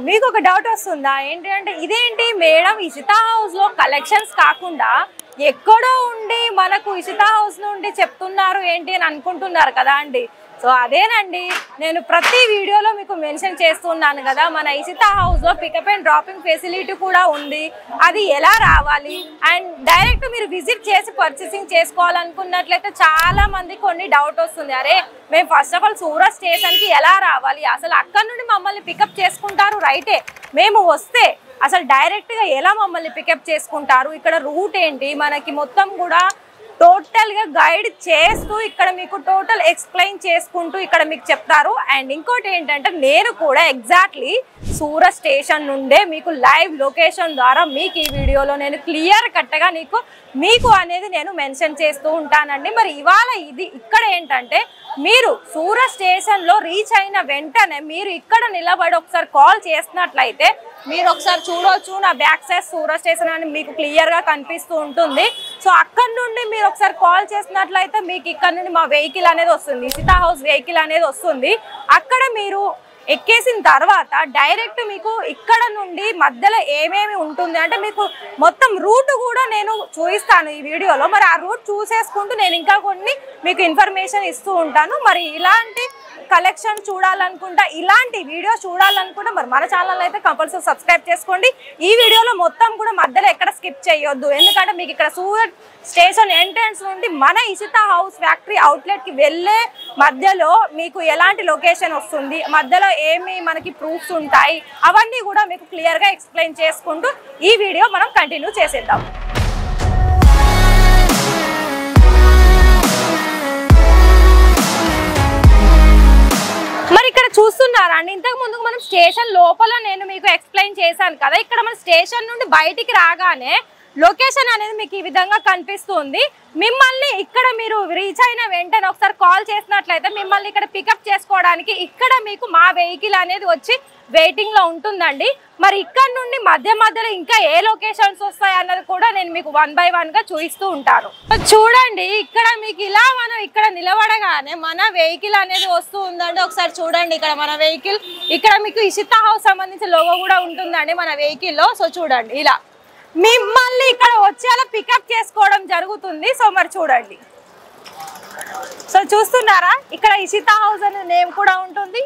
మీకు ఒక డౌట్ వస్తుందా ఏంటి అంటే ఇదేంటి మేడం ఇషితా హౌస్ లో కలెక్షన్స్ కాకుండా ఎక్కడో ఉండి మనకు ఇషితా హౌస్ నుండి చెప్తున్నారు ఏంటి అని అనుకుంటున్నారు కదా అండి. సో అదేనండి, నేను ప్రతి వీడియోలో మీకు మెన్షన్ చేస్తున్నాను కదా, మన ఇషితా హౌస్ లో పికప్ అండ్ డ్రాపింగ్ ఫెసిలిటీ కూడా ఉంది. అది ఎలా రావాలి అండ్ డైరెక్ట్ మీరు విజిట్ చేసి పర్చేసింగ్ చేసుకోవాలనుకున్నట్లయితే చాలా మంది కొన్ని డౌట్ వస్తుంది. అరే మేము ఫస్ట్ ఆఫ్ ఆల్ సూరత్ స్టేషన్కి ఎలా రావాలి, అసలు అక్కడ నుండి మమ్మల్ని పికప్ చేసుకుంటారు రైటే, మేము వస్తే అసలు డైరెక్ట్గా ఎలా మమ్మల్ని పికప్ చేసుకుంటారు, ఇక్కడ రూట్ ఏంటి, మనకి మొత్తం కూడా టోటల్ గా గైడ్ చేస్తూ ఇక్కడ మీకు టోటల్ ఎక్స్ప్లెయిన్ చేసుకుంటూ ఇక్కడ మీకు చెప్తారు. అండ్ ఇంకోటి ఏంటంటే నేను కూడా ఎగ్జాక్ట్లీ సూరత్ స్టేషన్ నుండే మీకు లైవ్ లొకేషన్ ద్వారా మీకు ఈ వీడియోలో నేను క్లియర్ కట్గా మీకు అనేది నేను మెన్షన్ చేస్తూ ఉంటానండి. మరి ఇవాళ ఇది ఇక్కడ ఏంటంటే మీరు సూరత్ స్టేషన్ లో రీచ్ అయిన వెంటనే మీరు ఇక్కడ నిలబడి ఒకసారి కాల్ చేసినట్లయితే మీరు ఒకసారి చూడొచ్చు, నా బ్యాక్ సైడ్ సూరత్ స్టేషన్ అని మీకు క్లియర్ గా కనిపిస్తూ ఉంటుంది. సో అక్కడ నుండి మీరు ఒకసారి కాల్ చేసినట్లయితే మీకు ఇక్కడ నుండి మా వెహికల్ అనేది వస్తుంది, ఇషితా హౌస్ వెహికల్ అనేది వస్తుంది. అక్కడ మీరు ఎక్కేసిన తర్వాత డైరెక్ట్ మీకు ఇక్కడ నుండి మధ్యలో ఏమేమి ఉంటుంది అంటే మీకు మొత్తం రూట్ కూడా నేను చూపిస్తాను ఈ వీడియోలో. మరి ఆ రూట్ చూసేసుకుంటూ నేను ఇంకా కొన్ని మీకు ఇన్ఫర్మేషన్ ఇస్తూ ఉంటాను. మరి ఇలాంటి కలెక్షన్ చూడాలనుకుంటా, ఇలాంటి వీడియో చూడాలనుకుంటా మరి మన ఛానల్ అయితే కంపల్సరీ సబ్స్క్రైబ్ చేసుకోండి. ఈ వీడియోలో మొత్తం కూడా మధ్యలో ఎక్కడ స్కిప్ చేయొద్దు, ఎందుకంటే మీకు ఇక్కడ సూరత్ స్టేషన్ ఎంట్రన్స్ నుండి మన ఇషితా హౌస్ ఫ్యాక్టరీ అవుట్లెట్ కి వెళ్ళే మధ్యలో మీకు ఎలాంటి లొకేషన్ వస్తుంది, మధ్యలో ఏమి మనకి ప్రూఫ్స్ ఉంటాయి, అవన్నీ కూడా మీకు క్లియర్ గా ఎక్స్ప్లెయిన్ చేసుకుంటూ ఈ వీడియో మనం కంటిన్యూ చేసేద్దాం. మరి ఇక్కడ చూస్తున్నారా అండి, ఇంతకు ముందు మనం స్టేషన్ లోపల నేను మీకు ఎక్స్ప్లెయిన్ చేశాను కదా, ఇక్కడ మన స్టేషన్ నుండి బయటికి రాగానే లొకేషన్ అనేది మీకు ఈ విధంగా కనిపిస్తుంది. మిమ్మల్ని ఇక్కడ మీరు రీచ్ అయిన వెంటనే ఒకసారి కాల్ చేసినట్లయితే మిమ్మల్ని ఇక్కడ పికప్ చేసుకోవడానికి ఇక్కడ మీకు మా వెహికల్ అనేది వచ్చి వెయిటింగ్ లో ఉంటుందండి. మరి ఇక్కడ నుండి మధ్యలో ఇంకా ఏ లొకేషన్స్ వస్తాయి అన్నది కూడా నేను మీకు 1 by 1 గా చూపిస్తూ ఉంటాను. చూడండి ఇక్కడ మీకు ఇలా మనం ఇక్కడ నిలబడగానే మన వెహికల్ అనేది వస్తూ ఉందండి. ఒకసారి చూడండి ఇక్కడ మన వెహికల్, ఇక్కడ మీకు ఇషితా హౌస్ సంబంధించిన లోగో కూడా ఉంటుందండి మన వెహికల్ లో. సో చూడండి ఇలా మిమ్మల్ని ఇక్కడ వచ్చేలా పికప్ చేసుకోవడం జరుగుతుంది. సో మరి చూడండి, సో చూస్తున్నారా ఇక్కడ ఇషితా హౌస్ అనే నేమ్ కూడా ఉంటుంది.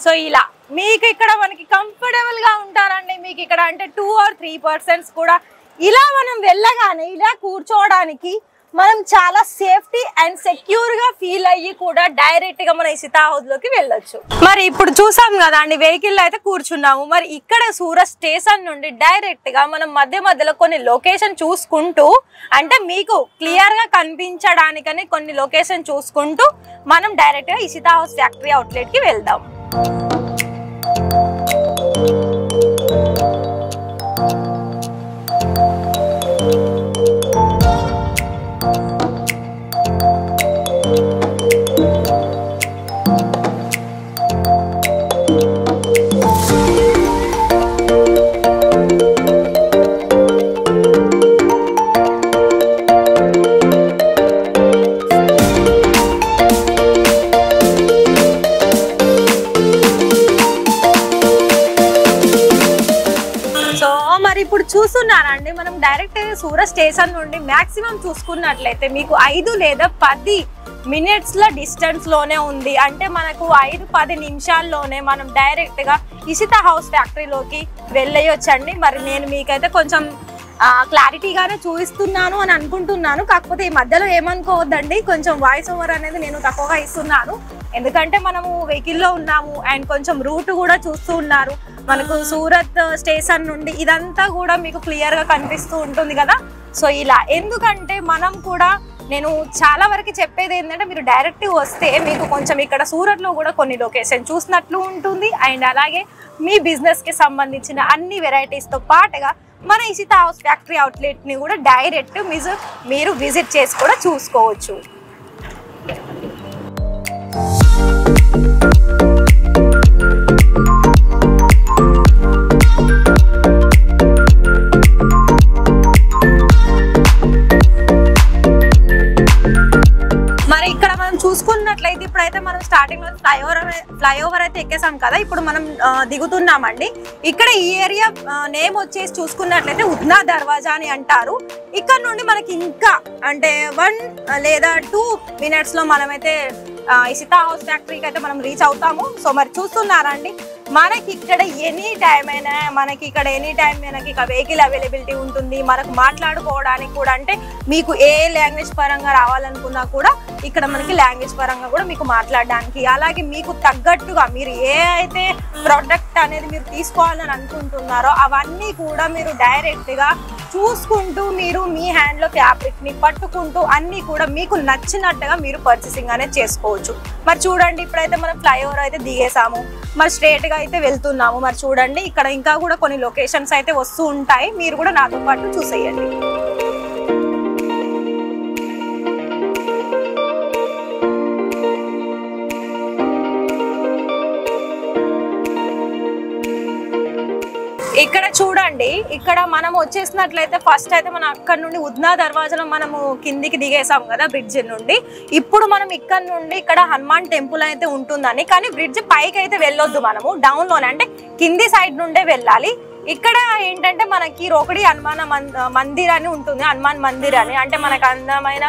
సో ఇలా మీకు ఇక్కడ మనకి కంఫర్టబుల్ గా ఉంటారండి. మీకు ఇక్కడ అంటే 2 or 3 persons కూడా ఇలా మనం వెళ్ళగానే ఇలా కూర్చోవడానికి మనం చాలా సేఫ్టీ అండ్ సెక్యూర్ గా ఫీల్ అయ్యి కూడా డైరెక్ట్ గా మన ఇషితా హౌస్ లోకి వెళ్ళొచ్చు. మరి ఇప్పుడు చూసాం కదా అండి, వెహికల్ అయితే కూర్చున్నాము. మరి ఇక్కడ సూరత్ స్టేషన్ నుండి డైరెక్ట్ గా మనం మధ్యలో కొన్ని లొకేషన్ చూసుకుంటూ, అంటే మీకు క్లియర్ గా కనిపించడానికని కొన్ని లొకేషన్ చూసుకుంటూ మనం డైరెక్ట్ గా ఇషితా హౌస్ ఫ్యాక్టరీ అవుట్లెట్ కి వెళ్దాం. ఇప్పుడు చూస్తున్నారండి మనం డైరెక్ట్ సూరత్ స్టేషన్ నుండి మాక్సిమం చూసుకున్నట్లయితే మీకు 5 లేదా 10 minutes ల డిస్టెన్స్ లోనే ఉంది. అంటే మనకు 5-10 నిమిషాల్లోనే మనం డైరెక్ట్ గా ఇషితా హౌస్ ఫ్యాక్టరీలోకి వెళ్ళేయొచ్చండి. మరి నేను మీకైతే కొంచెం క్లారిటీగానే చూపిస్తున్నాను అని అనుకుంటున్నాను. కాకపోతే ఈ మధ్యలో ఏమనుకోవద్దండి, కొంచెం వాయిస్ ఓవర్ అనేది నేను తక్కువగా ఇస్తున్నాను, ఎందుకంటే మనము వెహికల్లో ఉన్నాము అండ్ కొంచెం రూట్ కూడా చూస్తూ ఉన్నారు. మనకు సూరత్ స్టేషన్ నుండి ఇదంతా కూడా మీకు క్లియర్ గా కనిపిస్తూ ఉంటుంది కదా. సో ఇలా ఎందుకంటే మనం కూడా నేను చాలా వరకు చెప్పేది ఏంటంటే మీరు డైరెక్ట్ వస్తే మీకు కొంచెం ఇక్కడ సూరత్ లో కూడా కొన్ని లొకేషన్ చూసినట్లు ఉంటుంది. అండ్ అలాగే మీ బిజినెస్ కి సంబంధించిన అన్ని వెరైటీస్ తో పాటుగా మన ఇషితా హౌస్ ఫ్యాక్టరీ అవుట్లెట్ ని కూడా డైరెక్ట్ మీరు విజిట్ చేసి కూడా చూసుకోవచ్చు. చూసుకున్నట్లయితే ఇప్పుడైతే మనం స్టార్టింగ్ లో ఆల్మోస్ట్ ఫ్లైఓవర్ అయితే ఎక్కేసాం కదా. ఇప్పుడు మనం దిగుతున్నామండి. ఇక్కడ ఈ ఏరియా నేమ్ వచ్చేసి చూసుకున్నట్లయితే ఉద్నా దర్వాజా అని అంటారు. ఇక్కడ నుండి మనకి ఇంకా అంటే 1 లేదా 2 minutes లో మనమైతే ఇషితా హౌస్ ఫ్యాక్టరీకి అయితే మనం రీచ్ అవుతాము. సో మరి చూస్తున్నారండి, మనకి ఇక్కడ ఎనీ టైం అయినా మనకి వెహికల్ అవైలబిలిటీ ఉంటుంది. మనకు మాట్లాడుకోవడానికి కూడా అంటే మీకు ఏ లాంగ్వేజ్ పరంగా రావాలనుకున్నా కూడా ఇక్కడ మనకి లాంగ్వేజ్ పరంగా కూడా మీకు మాట్లాడడానికి, అలాగే మీకు తగ్గట్టుగా మీరు ఏ అయితే ప్రోడక్ట్ అనేది మీరు తీసుకోవాలని అనుకుంటున్నారో అవన్నీ కూడా మీరు డైరెక్ట్గా చూసుకుంటూ మీరు మీ హ్యాండ్లో ఫ్యాబ్రిక్ని పట్టుకుంటూ అన్నీ కూడా మీకు నచ్చినట్టుగా మీరు పర్చేసింగ్ అనేది చేసుకోవచ్చు. మరి చూడండి, ఇప్పుడైతే మనం ఫ్లైఓవర్ అయితే దిగేసాము, మరి స్ట్రేట్గా అయితే వెళ్తున్నాము. మరి చూడండి, ఇక్కడ ఇంకా కూడా కొన్ని లొకేషన్స్ అయితే వస్తూ ఉంటాయి, మీరు కూడా నాతో పాటు చూసేయండి. ఇక్కడ చూడండి, ఇక్కడ మనం వచ్చేసినట్లయితే ఫస్ట్ అయితే మనం అక్కడ నుండి ఉద్నా దర్వాజాలో మనము కిందికి దిగేసాం కదా బ్రిడ్జ్ నుండి. ఇప్పుడు మనం ఇక్కడ నుండి ఇక్కడ హనుమాన్ టెంపుల్ అయితే ఉంటుందని, కానీ బ్రిడ్జ్ పైకి అయితే వెళ్ళొద్దు, మనము డౌన్ లోనే అంటే కింది సైడ్ నుండే వెళ్ళాలి. ఇక్కడ ఏంటంటే మనకి రోకడి హనుమాన్ మందిర్ అని ఉంటుంది, హనుమాన్ మందిర్ అని. అంటే మనకు అందమైన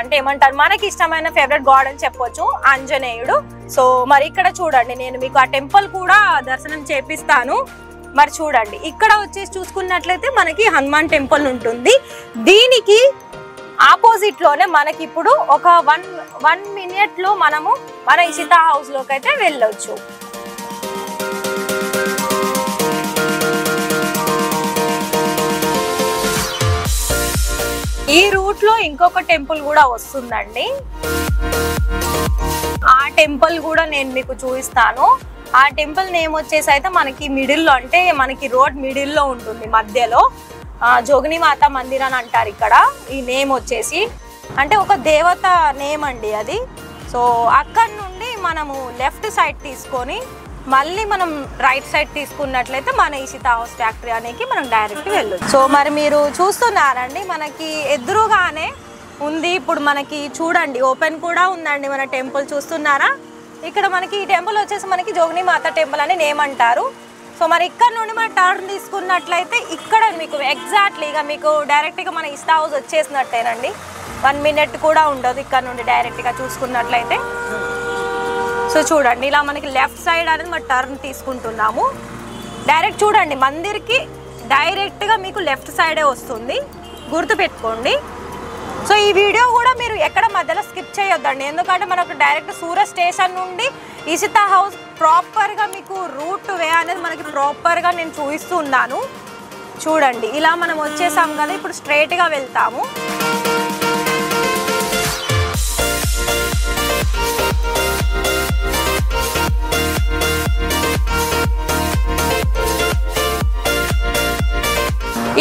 అంటే ఏమంటారు, మనకి ఇష్టమైన ఫేవరెట్ గాడ్ అని చెప్పొచ్చు, ఆంజనేయుడు. సో మరి ఇక్కడ చూడండి, నేను మీకు ఆ టెంపుల్ కూడా దర్శనం చేపిస్తాను. మరి చూడండి, ఇక్కడ వచ్చేసి చూసుకున్నట్లయితే మనకి హనుమాన్ టెంపుల్ ఉంటుంది. దీనికి ఆపోజిట్ లోనే మనకి ఇప్పుడు ఒక 1 minute లో మనము మన ఇషితా హౌస్ లోకి అయితే వెళ్ళొచ్చు. ఈ రూట్ లో ఇంకొక టెంపుల్ కూడా వస్తుందండి. ఆ టెంపుల్ కూడా నేను మీకు చూపిస్తాను. ఆ టెంపుల్ నేమ్ వచ్చేసి అయితే మనకి మిడిల్లో, అంటే మనకి రోడ్ మిడిల్లో ఉంటుంది, మధ్యలో జోగిని మాత మందిర్ అని అంటారు. ఇక్కడ ఈ నేమ్ వచ్చేసి అంటే ఒక దేవత నేమ్ అండి అది. సో అక్కడ నుండి మనము లెఫ్ట్ సైడ్ తీసుకొని మళ్ళీ మనం రైట్ సైడ్ తీసుకున్నట్లయితే మన ఇషితా హౌస్ ఫ్యాక్టరీ అనేది మనం డైరెక్ట్ వెళ్ళొచ్చు. సో మరి మీరు చూస్తున్నారండి, మనకి ఎదురుగానే ఉంది. ఇప్పుడు మనకి చూడండి ఓపెన్ కూడా ఉందండి మన టెంపుల్, చూస్తున్నారా? ఇక్కడ మనకి ఈ టెంపుల్ వచ్చేసి మనకి జోగిని మాత టెంపుల్ అని నేమ్ అంటారు. సో మరి ఇక్కడ నుండి మనం టర్న్ తీసుకున్నట్లయితే ఇక్కడ మీకు ఎగ్జాక్ట్లీగా మీకు డైరెక్ట్గా మన ఇషితా హౌస్ వచ్చేసినట్టేనండి. 1 minute కూడా ఉండదు ఇక్కడ నుండి డైరెక్ట్గా చూసుకున్నట్లయితే. సో చూడండి, ఇలా మనకి లెఫ్ట్ సైడ్ అనేది మనం టర్న్ తీసుకుంటున్నాము. డైరెక్ట్ చూడండి, మందిర్కి డైరెక్ట్గా మీకు లెఫ్ట్ సైడే వస్తుంది, గుర్తుపెట్టుకోండి. సో ఈ వీడియో కూడా మీరు ఎక్కడ మధ్యలో స్కిప్ చేయొద్దండి, ఎందుకంటే మనకు డైరెక్ట్ సూరత్ స్టేషన్ నుండి ఇషితా హౌస్ ప్రాపర్గా మీకు రూట్ వే అనేది మనకి ప్రాపర్గా నేను చూపిస్తూ ఉన్నాను. చూడండి, ఇలా మనం వచ్చేసాం కదా, ఇప్పుడు స్ట్రైట్గా వెళ్తాము.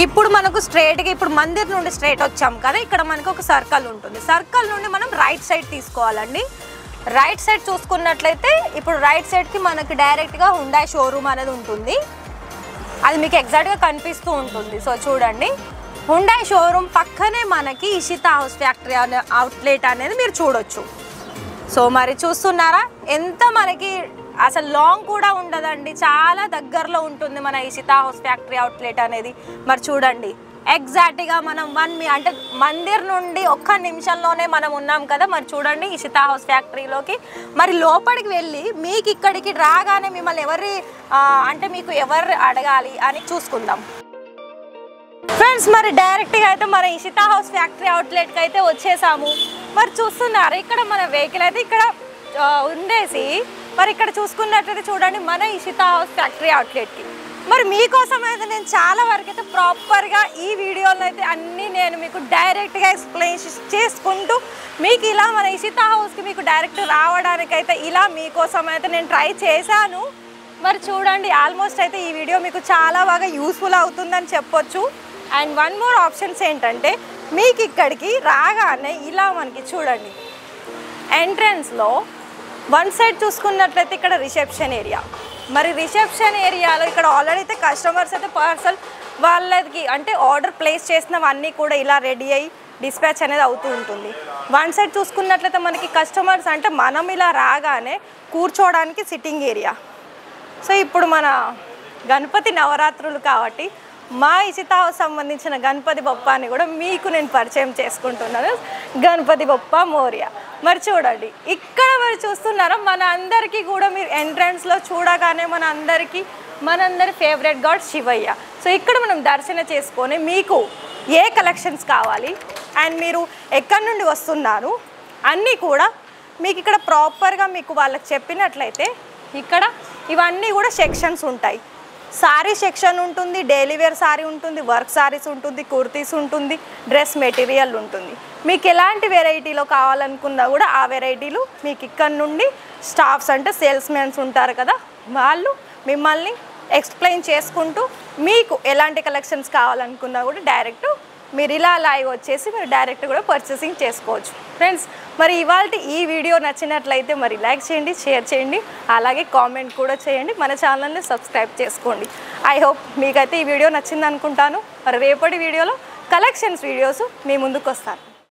ఇప్పుడు మనకు స్ట్రైట్గా ఇప్పుడు మందిర్ నుండి స్ట్రైట్ వచ్చాం కదా, ఇక్కడ మనకు ఒక సర్కిల్ ఉంటుంది. సర్కిల్ నుండి మనం రైట్ సైడ్ తీసుకోవాలండి. రైట్ సైడ్ చూసుకున్నట్లయితే ఇప్పుడు రైట్ సైడ్కి మనకి డైరెక్ట్గా హుండాయ్ షోరూమ్ అనేది ఉంటుంది, అది మీకు ఎగ్జాక్ట్గా కనిపిస్తూ ఉంటుంది. సో చూడండి, హుండాయ్ షోరూమ్ పక్కనే మనకి ఇషితా హౌస్ ఫ్యాక్టరీ అవుట్లెట్ అనేది మీరు చూడొచ్చు. సో మరి చూస్తున్నారా, ఎంత మనకి అసలు లాంగ్ కూడా ఉండదండి, చాలా దగ్గరలో ఉంటుంది మన ఇషితా హౌస్ ఫ్యాక్టరీ అవుట్లెట్ అనేది. మరి చూడండి, ఎగ్జాక్ట్గా మనం అంటే మందిర్ నుండి 1 నిమిషంలోనే మనం ఉన్నాం కదా. మరి చూడండి, ఇషితా హౌస్ ఫ్యాక్టరీలోకి మరి లోపలికి వెళ్ళి మీకు ఇక్కడికి రాగానే మిమ్మల్ని అంటే మీకు ఎవరు అడగాలి అని చూసుకుందాం ఫ్రెండ్స్. మరి డైరెక్ట్గా అయితే మన ఇషితా హౌస్ ఫ్యాక్టరీ అవుట్లెట్కి అయితే వచ్చేసాము. మరి చూస్తున్నారు, ఇక్కడ మన వెహికల్ అయితే ఇక్కడ ఉండేసి మరి ఇక్కడ చూసుకున్నట్లయితే చూడండి మన ఇషితా హౌస్ ఫ్యాక్టరీ అవుట్లెట్కి. మరి మీకోసం అయితే నేను చాలా వరకు అయితే ప్రాపర్గా ఈ వీడియోలో అయితే అన్నీ నేను మీకు డైరెక్ట్గా ఎక్స్ప్లెయిన్ చేసుకుంటూ మీకు ఇలా మన ఇషితా హౌస్కి మీకు డైరెక్ట్ రావడానికైతే ఇలా మీకోసం అయితే నేను ట్రై చేశాను. మరి చూడండి, ఆల్మోస్ట్ అయితే ఈ వీడియో మీకు చాలా బాగా యూస్ఫుల్ అవుతుందని చెప్పొచ్చు. అండ్ 1 more ఆప్షన్స్ ఏంటంటే, మీకు ఇక్కడికి రాగానే ఇలా మనకి చూడండి ఎంట్రన్స్లో 1 side చూసుకున్నట్లయితే ఇక్కడ రిసెప్షన్ ఏరియా. మరి రిసెప్షన్ ఏరియాలో ఇక్కడ ఆల్రెడీ అయితే కస్టమర్స్ అయితే పార్సల్ వాళ్ళకి అంటే ఆర్డర్ ప్లేస్ చేసినవన్నీ కూడా ఇలా రెడీ అయ్యి డిస్పాచ్ అనేది అవుతూ ఉంటుంది. వన్ సైడ్ చూసుకున్నట్లయితే మనకి కస్టమర్స్ అంటే మనం ఇలా రాగానే కూర్చోవడానికి సిట్టింగ్ ఏరియా. సో ఇప్పుడు మన గణపతి నవరాత్రులు కాబట్టి మా ఇషితా హౌస్ సంబంధించిన గణపతి బొప్పాని కూడా మీకు నేను పరిచయం చేసుకుంటున్నాను. గణపతి బొప్ప మోరియా. మరి చూడండి ఇక్కడ మరి చూస్తున్నారా, మన అందరికీ కూడా మీరు ఎంట్రన్స్లో చూడగానే మనందరి ఫేవరెట్ గాడ్ శివయ్య. సో ఇక్కడ మనం దర్శనం చేసుకొని మీకు ఏ కలెక్షన్స్ కావాలి అండ్ మీరు ఎక్కడి నుండి వస్తున్నారు అన్నీ కూడా మీకు ఇక్కడ ప్రాపర్గా మీకు వాళ్ళకి చెప్పినట్లయితే ఇక్కడ ఇవన్నీ కూడా సెక్షన్స్ ఉంటాయి. సారీ సెక్షన్ ఉంటుంది, డైలీ వేర్ సారీ ఉంటుంది, వర్క్ సారీస్ ఉంటుంది, కుర్తీస్ ఉంటుంది, డ్రెస్ మెటీరియల్ ఉంటుంది. మీకు ఎలాంటి వెరైటీలో కావాలనుకున్నా కూడా ఆ వెరైటీలు మీకు ఇక్కడ నుండి స్టాఫ్స్ అంటే సేల్స్ మెన్స్ ఉంటారు కదా, వాళ్ళు మిమ్మల్ని ఎక్స్ప్లెయిన్ చేసుకుంటూ మీకు ఎలాంటి కలెక్షన్స్ కావాలనుకున్నా కూడా డైరెక్ట్ మీరు ఇలా లైవ్ వచ్చేసి మీరు డైరెక్ట్ కూడా పర్చేసింగ్ చేసుకోవచ్చు. ఫ్రెండ్స్ మరి ఇవాళ ఈ వీడియో నచ్చినట్లయితే మరి లైక్ చేయండి, షేర్ చేయండి, అలాగే కామెంట్ కూడా చేయండి, మన ఛానల్ని సబ్స్క్రైబ్ చేసుకోండి. ఐ హోప్ మీకైతే ఈ వీడియో నచ్చింది అనుకుంటాను. మరి రేపటి వీడియోలో కలెక్షన్స్ వీడియోస్ మీ ముందుకు వస్తాను.